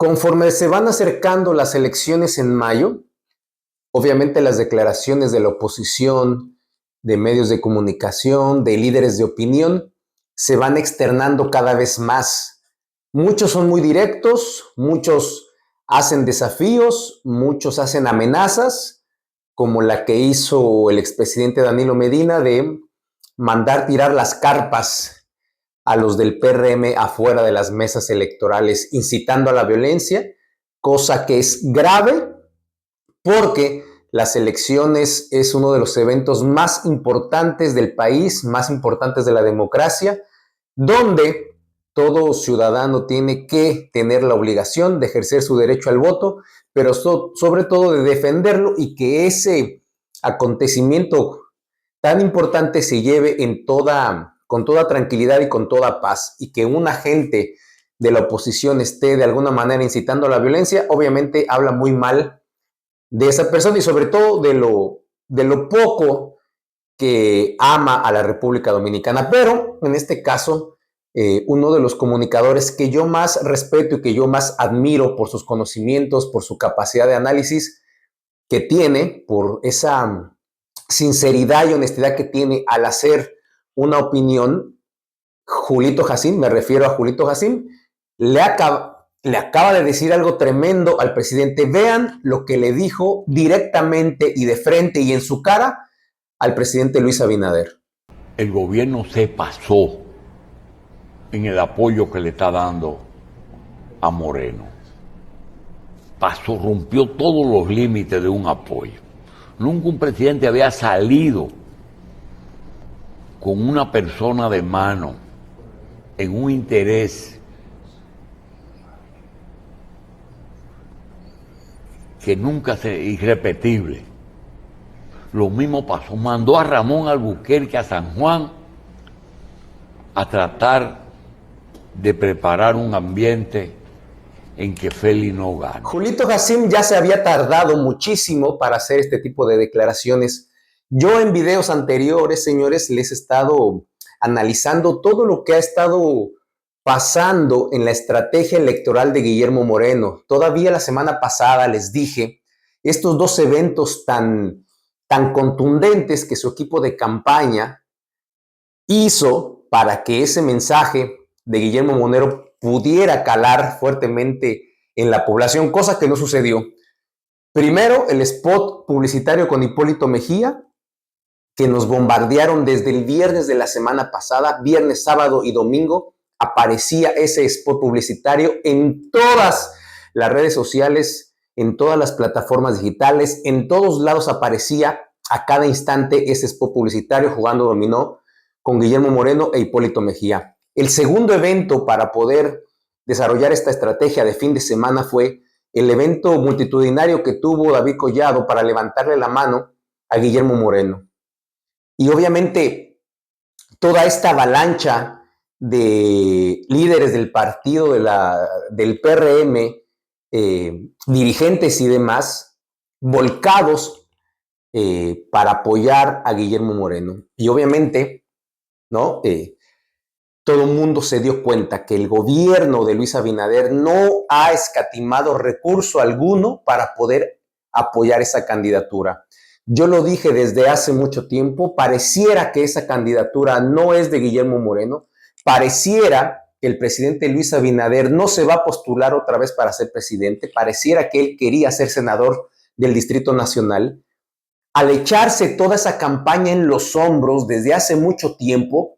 Conforme se van acercando las elecciones en mayo, obviamente las declaraciones de la oposición, de medios de comunicación, de líderes de opinión, se van externando cada vez más. Muchos son muy directos, muchos hacen desafíos, muchos hacen amenazas, como la que hizo el expresidente Danilo Medina de mandar tirar las carpas a los del PRM afuera de las mesas electorales, incitando a la violencia, cosa que es grave porque las elecciones es uno de los eventos más importantes del país, más importantes de la democracia, donde todo ciudadano tiene que tener la obligación de ejercer su derecho al voto, pero sobre todo de defenderlo y que ese acontecimiento tan importante se lleve con toda tranquilidad y con toda paz, y que un agente de la oposición esté de alguna manera incitando a la violencia, obviamente habla muy mal de esa persona y sobre todo de lo poco que ama a la República Dominicana. Pero en este caso, uno de los comunicadores que yo más respeto y que yo más admiro por sus conocimientos, por su capacidad de análisis que tiene, por esa sinceridad y honestidad que tiene al hacer una opinión, Julito Jacín, me refiero a Julito Jacín, le acaba de decir algo tremendo al presidente. Vean lo que le dijo directamente y de frente y en su cara al presidente Luis Abinader. El gobierno se pasó en el apoyo que le está dando a Moreno. Pasó, rompió todos los límites de un apoyo. Nunca un presidente había salido con una persona de mano en un interés que nunca se irrepetible. Lo mismo pasó, mandó a Ramón Albuquerque a San Juan a tratar de preparar un ambiente en que Félix no gane. Julito Jacín ya se había tardado muchísimo para hacer este tipo de declaraciones. Yo en videos anteriores, señores, les he estado analizando todo lo que ha estado pasando en la estrategia electoral de Guillermo Moreno. Todavía la semana pasada les dije estos dos eventos tan contundentes que su equipo de campaña hizo para que ese mensaje de Guillermo Moreno pudiera calar fuertemente en la población, cosa que no sucedió. Primero, el spot publicitario con Hipólito Mejía, que nos bombardearon desde el viernes de la semana pasada, viernes, sábado y domingo, aparecía ese spot publicitario en todas las redes sociales, en todas las plataformas digitales, en todos lados aparecía a cada instante ese spot publicitario jugando dominó con Guillermo Moreno e Hipólito Mejía. El segundo evento para poder desarrollar esta estrategia de fin de semana fue el evento multitudinario que tuvo David Collado para levantarle la mano a Guillermo Moreno. Y obviamente toda esta avalancha de líderes del partido del PRM, dirigentes y demás, volcados para apoyar a Guillermo Moreno. Y obviamente, ¿no? Todo el mundo se dio cuenta que el gobierno de Luis Abinader no ha escatimado recurso alguno para poder apoyar esa candidatura. Yo lo dije desde hace mucho tiempo, pareciera que esa candidatura no es de Guillermo Moreno, pareciera que el presidente Luis Abinader no se va a postular otra vez para ser presidente, pareciera que él quería ser senador del Distrito Nacional. Al echarse toda esa campaña en los hombros desde hace mucho tiempo,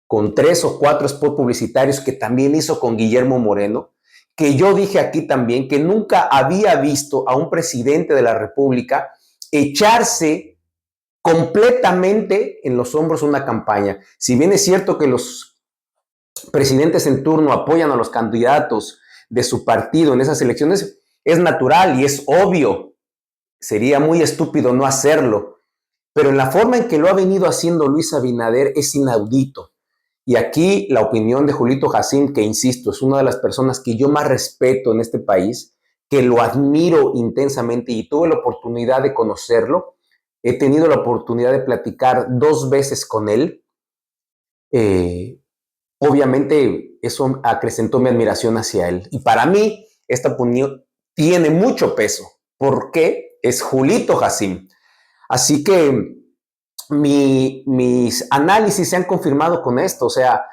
con 3 o 4 spots publicitarios que también hizo con Guillermo Moreno, que yo dije aquí también que nunca había visto a un presidente de la República echarse completamente en los hombros una campaña. Si bien es cierto que los presidentes en turno apoyan a los candidatos de su partido en esas elecciones, es natural y es obvio. Sería muy estúpido no hacerlo. Pero en la forma en que lo ha venido haciendo Luis Abinader es inaudito. Y aquí la opinión de Julito Jacín, que insisto, es una de las personas que yo más respeto en este país, que lo admiro intensamente y tuve la oportunidad de conocerlo. He tenido la oportunidad de platicar 2 veces con él. Obviamente eso acrecentó mi admiración hacia él. Y para mí esta opinión tiene mucho peso, porque es Julito Jacín. Así que mis análisis se han confirmado con esto. O sea,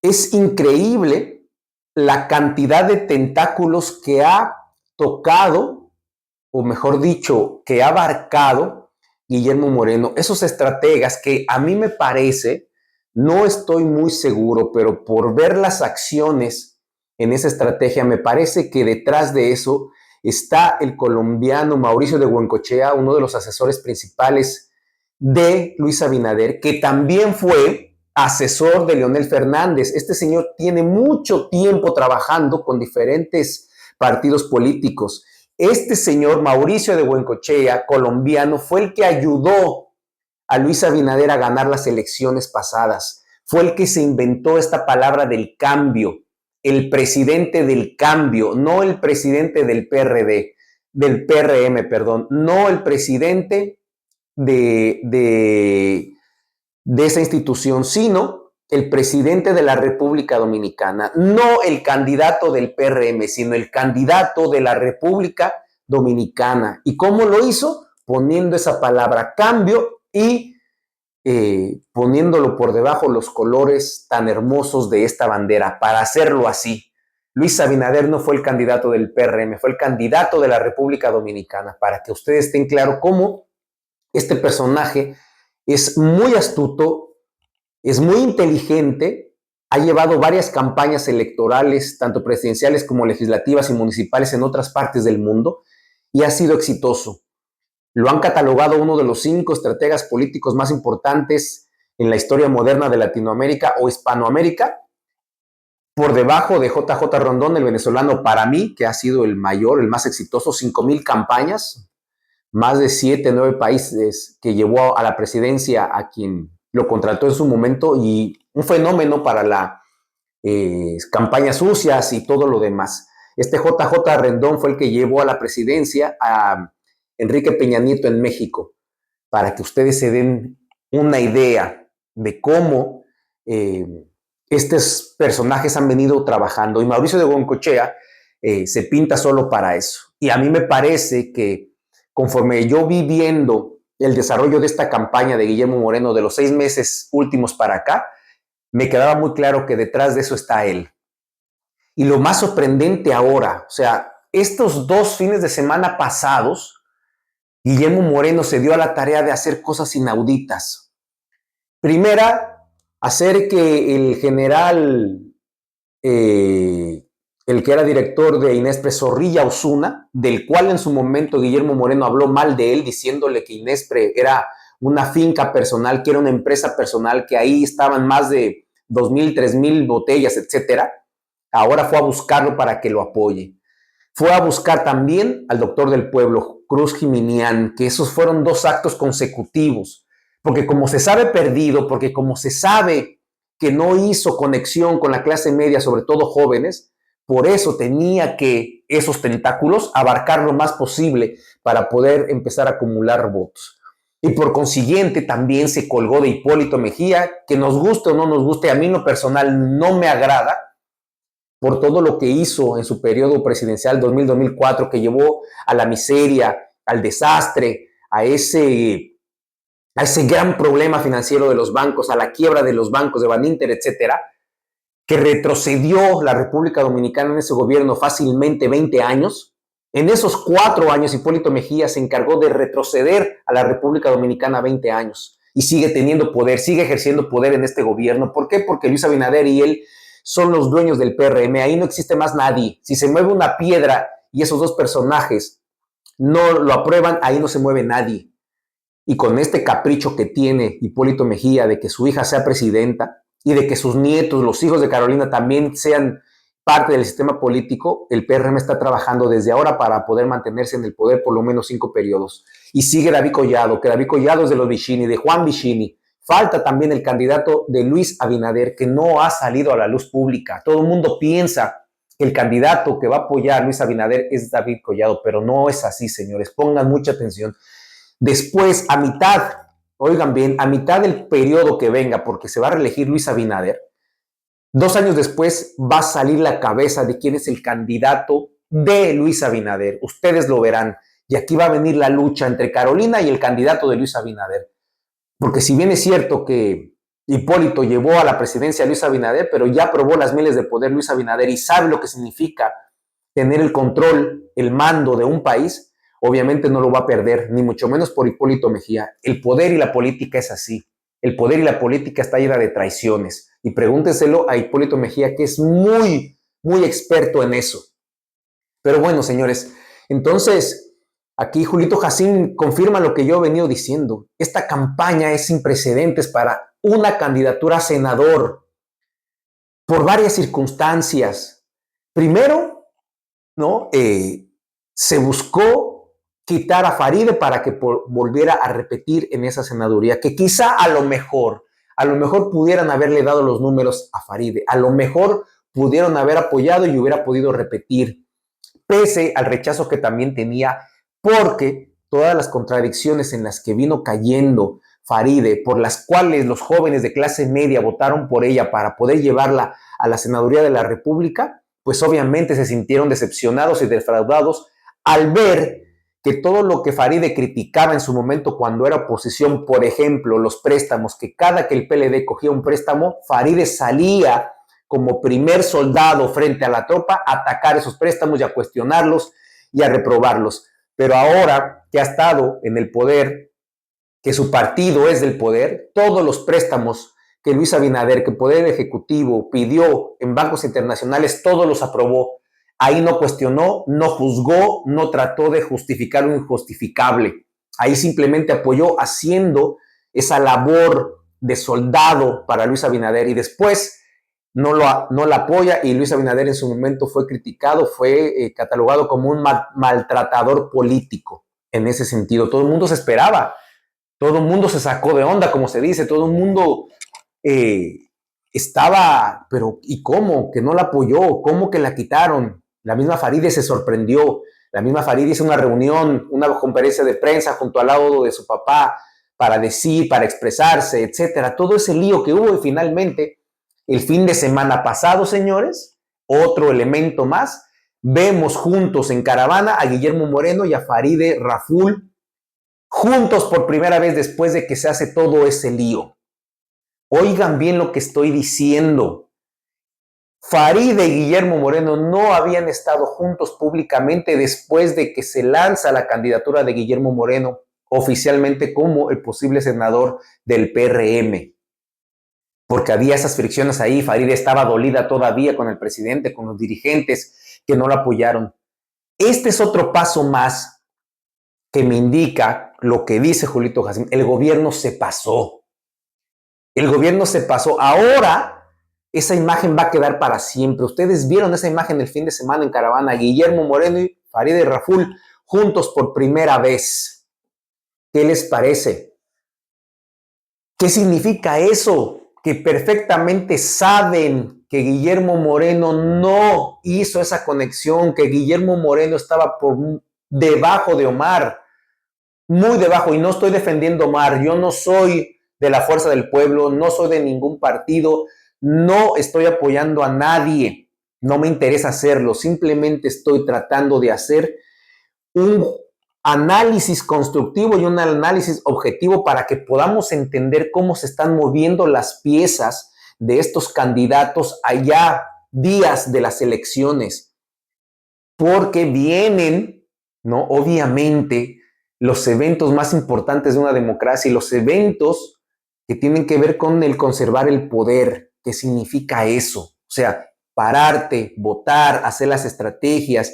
es increíble la cantidad de tentáculos que ha tocado, o mejor dicho, que ha abarcado Guillermo Moreno. Esos estrategas que a mí me parece, no estoy muy seguro, pero por ver las acciones en esa estrategia, me parece que detrás de eso está el colombiano Mauricio de Buencochea, uno de los asesores principales de Luis Abinader, que también fue asesor de Leonel Fernández. Este señor tiene mucho tiempo trabajando con diferentes partidos políticos. Este señor Mauricio de Buencochea, colombiano, fue el que ayudó a Luis Abinader a ganar las elecciones pasadas. Fue el que se inventó esta palabra del cambio, el presidente del cambio, no el presidente del PRD, del PRM, perdón, no el presidente de esa institución, sino el presidente de la República Dominicana, no el candidato del PRM, sino el candidato de la República Dominicana. ¿Y cómo lo hizo? Poniendo esa palabra cambio y poniéndolo por debajo los colores tan hermosos de esta bandera, para hacerlo así. Luis Abinader no fue el candidato del PRM, fue el candidato de la República Dominicana, para que ustedes estén claros cómo este personaje es muy astuto, es muy inteligente, ha llevado varias campañas electorales, tanto presidenciales como legislativas y municipales en otras partes del mundo, y ha sido exitoso. Lo han catalogado uno de los 5 estrategas políticos más importantes en la historia moderna de Latinoamérica o Hispanoamérica, por debajo de JJ Rondón, el venezolano, para mí, que ha sido el mayor, el más exitoso, 5,000 campañas, más de 7, 9 países que llevó a la presidencia a quien lo contrató en su momento, y un fenómeno para las campañas sucias y todo lo demás. Este JJ Rendón fue el que llevó a la presidencia a Enrique Peña Nieto en México, para que ustedes se den una idea de cómo estos personajes han venido trabajando. Y Mauricio de Buencochea se pinta solo para eso. Y a mí me parece que conforme yo vi viendo el desarrollo de esta campaña de Guillermo Moreno de los 6 meses últimos para acá, me quedaba muy claro que detrás de eso está él. Y lo más sorprendente ahora, o sea, estos 2 fines de semana pasados, Guillermo Moreno se dio a la tarea de hacer cosas inauditas. Primera, hacer que el general, el que era director de Inespre, Zorrilla Osuna, del cual en su momento Guillermo Moreno habló mal de él, diciéndole que Inespre era una finca personal, que era una empresa personal, que ahí estaban más de 2,000, 3,000 botellas, etcétera. Ahora fue a buscarlo para que lo apoye. Fue a buscar también al doctor del pueblo, Cruz Jiminián, que esos fueron 2 actos consecutivos, porque como se sabe perdido, porque como se sabe que no hizo conexión con la clase media, sobre todo jóvenes, por eso tenía que esos tentáculos abarcar lo más posible para poder empezar a acumular votos. Y por consiguiente también se colgó de Hipólito Mejía, que nos guste o no nos guste, a mí en lo personal no me agrada, por todo lo que hizo en su periodo presidencial 2000-2004, que llevó a la miseria, al desastre, a ese gran problema financiero de los bancos, a la quiebra de los bancos de Baninter, etcétera, que retrocedió la República Dominicana en ese gobierno fácilmente 20 años. En esos 4 años, Hipólito Mejía se encargó de retroceder a la República Dominicana 20 años y sigue teniendo poder, sigue ejerciendo poder en este gobierno. ¿Por qué? Porque Luis Abinader y él son los dueños del PRM, ahí no existe más nadie. Si se mueve una piedra y esos 2 personajes no lo aprueban, ahí no se mueve nadie. Y con este capricho que tiene Hipólito Mejía de que su hija sea presidenta y de que sus nietos, los hijos de Carolina, también sean parte del sistema político, el PRM está trabajando desde ahora para poder mantenerse en el poder por lo menos 5 periodos. Y sigue David Collado, que David Collado es de los Vicini, de Juan Vicini. Falta también el candidato de Luis Abinader, que no ha salido a la luz pública. Todo el mundo piensa que el candidato que va a apoyar a Luis Abinader es David Collado, pero no es así, señores. Pongan mucha atención. Después, a mitad, oigan bien, a mitad del periodo que venga, porque se va a reelegir Luis Abinader, 2 años después va a salir la cabeza de quién es el candidato de Luis Abinader. Ustedes lo verán. Y aquí va a venir la lucha entre Carolina y el candidato de Luis Abinader. Porque si bien es cierto que Hipólito llevó a la presidencia a Luis Abinader, pero ya probó las mieles de poder Luis Abinader y sabe lo que significa tener el control, el mando de un país, obviamente no lo va a perder, ni mucho menos por Hipólito Mejía. El poder y la política es así. El poder y la política está llena de traiciones. Y pregúntenselo a Hipólito Mejía, que es muy, muy experto en eso. Pero bueno, señores, entonces aquí Julito Jacín confirma lo que yo he venido diciendo. Esta campaña es sin precedentes para una candidatura a senador por varias circunstancias. Primero, ¿no? Se buscó quitar a Faride para que volviera a repetir en esa senaduría, que quizá a lo mejor pudieran haberle dado los números a Faride, a lo mejor pudieron haber apoyado y hubiera podido repetir, pese al rechazo que también tenía, porque todas las contradicciones en las que vino cayendo Faride, por las cuales los jóvenes de clase media votaron por ella para poder llevarla a la senaduría de la República, pues obviamente se sintieron decepcionados y defraudados al ver que todo lo que Faride criticaba en su momento cuando era oposición, por ejemplo, los préstamos, que cada que el PLD cogía un préstamo, Faride salía como primer soldado frente a la tropa a atacar esos préstamos y a cuestionarlos y a reprobarlos. Pero ahora que ha estado en el poder, que su partido es del poder, todos los préstamos que Luis Abinader, que el Poder Ejecutivo pidió en bancos internacionales, todos los aprobó. Ahí no cuestionó, no juzgó, no trató de justificar lo injustificable. Ahí simplemente apoyó haciendo esa labor de soldado para Luis Abinader y después no la apoya y Luis Abinader en su momento fue criticado, fue catalogado como un maltratador político en ese sentido. Todo el mundo se esperaba, todo el mundo se sacó de onda, como se dice, todo el mundo estaba, pero ¿y cómo? Que no la apoyó, ¿cómo que la quitaron? La misma Faride se sorprendió, la misma Faride hizo una reunión, una conferencia de prensa junto al lado de su papá para decir, para expresarse, etcétera. Todo ese lío que hubo y finalmente, el fin de semana pasado, señores, otro elemento más, vemos juntos en caravana a Guillermo Moreno y a Faride Raful, juntos por primera vez después de que se hace todo ese lío. Oigan bien lo que estoy diciendo. Faride y Guillermo Moreno no habían estado juntos públicamente después de que se lanza la candidatura de Guillermo Moreno oficialmente como el posible senador del PRM. Porque había esas fricciones ahí, Faride estaba dolida todavía con el presidente, con los dirigentes que no la apoyaron. Este es otro paso más que me indica lo que dice Julito Jacín. El gobierno se pasó. El gobierno se pasó. Ahora esa imagen va a quedar para siempre. Ustedes vieron esa imagen el fin de semana en caravana. Guillermo Moreno y Faride Raful juntos por primera vez. ¿Qué les parece? ¿Qué significa eso? Que perfectamente saben que Guillermo Moreno no hizo esa conexión, que Guillermo Moreno estaba por debajo de Omar, muy debajo, y no estoy defendiendo a Omar, yo no soy de la Fuerza del Pueblo, no soy de ningún partido, no estoy apoyando a nadie, no me interesa hacerlo, simplemente estoy tratando de hacer un análisis constructivo y un análisis objetivo para que podamos entender cómo se están moviendo las piezas de estos candidatos allá días de las elecciones, porque vienen, ¿no? Obviamente, los eventos más importantes de una democracia y los eventos que tienen que ver con el conservar el poder. ¿Qué significa eso? O sea, pararte, votar, hacer las estrategias,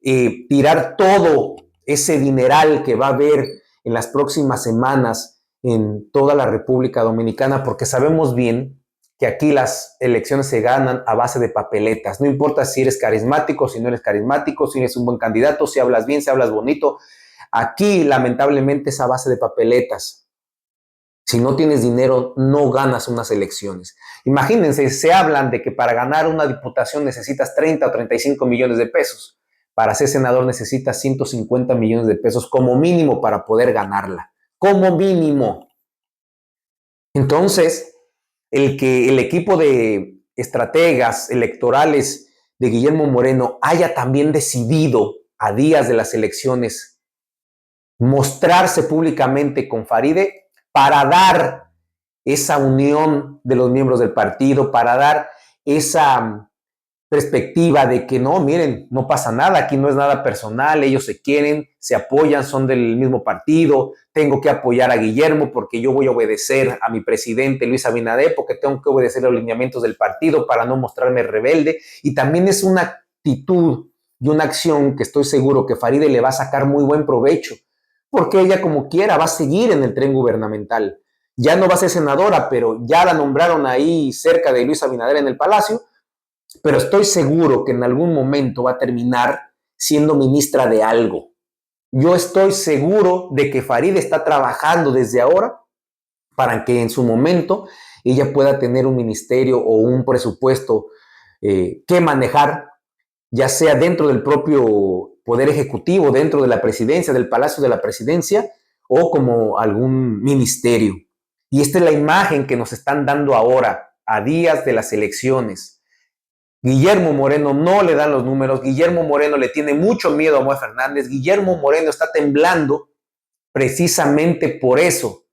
tirar todo ese dineral que va a haber en las próximas semanas en toda la República Dominicana, porque sabemos bien que aquí las elecciones se ganan a base de papeletas. No importa si eres carismático, si no eres carismático, si eres un buen candidato, si hablas bien, si hablas bonito. Aquí, lamentablemente, es a base de papeletas. Si no tienes dinero, no ganas unas elecciones. Imagínense, se hablan de que para ganar una diputación necesitas 30 o 35 millones de pesos. Para ser senador necesitas 150 millones de pesos como mínimo para poder ganarla. Como mínimo. Entonces, el equipo de estrategas electorales de Guillermo Moreno haya también decidido a días de las elecciones mostrarse públicamente con Faride para dar esa unión de los miembros del partido, para dar esa perspectiva de que no, miren, no pasa nada, aquí no es nada personal, ellos se quieren, se apoyan, son del mismo partido, tengo que apoyar a Guillermo porque yo voy a obedecer a mi presidente Luis Abinader, porque tengo que obedecer los lineamientos del partido para no mostrarme rebelde, y también es una actitud y una acción que estoy seguro que Faride le va a sacar muy buen provecho, porque ella como quiera va a seguir en el tren gubernamental, ya no va a ser senadora, pero ya la nombraron ahí cerca de Luis Abinader en el Palacio, pero estoy seguro que en algún momento va a terminar siendo ministra de algo. Yo estoy seguro de que Faride está trabajando desde ahora para que en su momento ella pueda tener un ministerio o un presupuesto que manejar, ya sea dentro del propio Poder Ejecutivo, dentro de la presidencia, del Palacio de la Presidencia, o como algún ministerio. Y esta es la imagen que nos están dando ahora, a días de las elecciones. Guillermo Moreno no le dan los números, Guillermo Moreno le tiene mucho miedo a Moe Fernández, Guillermo Moreno está temblando precisamente por eso,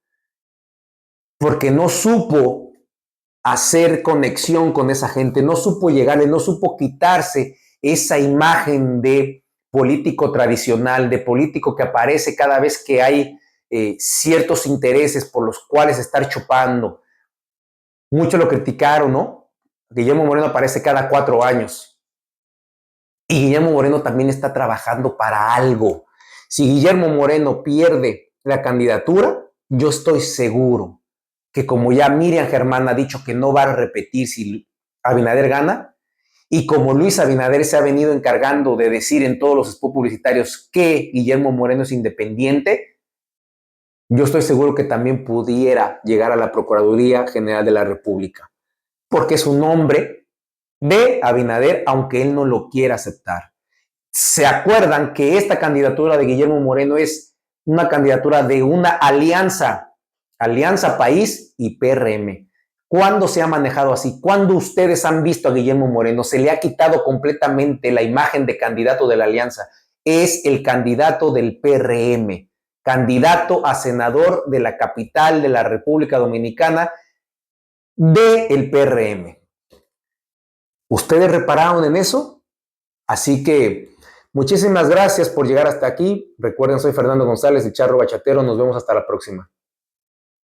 porque no supo hacer conexión con esa gente, no supo llegarle, no supo quitarse esa imagen de político tradicional, de político que aparece cada vez que hay ciertos intereses por los cuales estar chupando. Muchos lo criticaron, ¿no? Guillermo Moreno aparece cada 4 años. Y Guillermo Moreno también está trabajando para algo. Si Guillermo Moreno pierde la candidatura, yo estoy seguro que como ya Miriam Germán ha dicho que no va a repetir si Abinader gana, y como Luis Abinader se ha venido encargando de decir en todos los spots publicitarios que Guillermo Moreno es independiente, yo estoy seguro que también pudiera llegar a la Procuraduría General de la República, porque es un hombre de Abinader, aunque él no lo quiera aceptar. ¿Se acuerdan que esta candidatura de Guillermo Moreno es una candidatura de una alianza País y PRM? ¿Cuándo se ha manejado así? ¿Cuándo ustedes han visto a Guillermo Moreno? Se le ha quitado completamente la imagen de candidato de la alianza. Es el candidato del PRM, candidato a senador de la capital de la República Dominicana del PRM. ¿Ustedes repararon en eso? Así que muchísimas gracias por llegar hasta aquí. Recuerden, soy Fernando González, el Charro Bachatero. Nos vemos hasta la próxima.